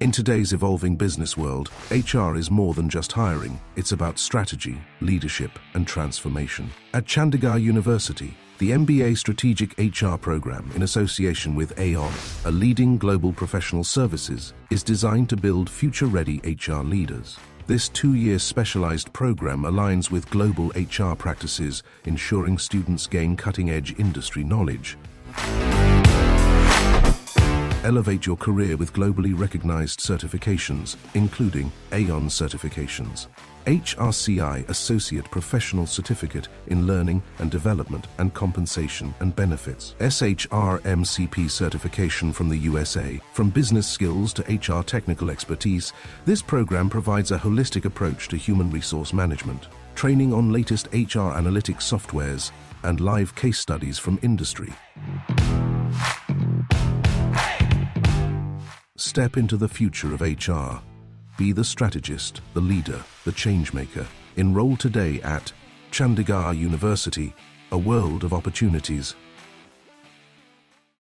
In today's evolving business world, HR is more than just hiring. It's about strategy, leadership, and transformation. At Chandigarh University, the MBA Strategic HR program, in association with AON, a leading global professional services, is designed to build future-ready HR leaders. This 2-year specialized program aligns with global HR practices, ensuring students gain cutting-edge industry knowledge. Elevate your career with globally recognized certifications, including AON certifications, HRCI Associate Professional Certificate in Learning and Development and Compensation and Benefits, SHRMCP certification from the USA. From business skills to HR technical expertise, this program provides a holistic approach to human resource management, training on latest HR analytics softwares, and live case studies from industry. Step into the future of HR. Be the strategist, the leader, the changemaker. Enroll today at Chandigarh University, a world of opportunities.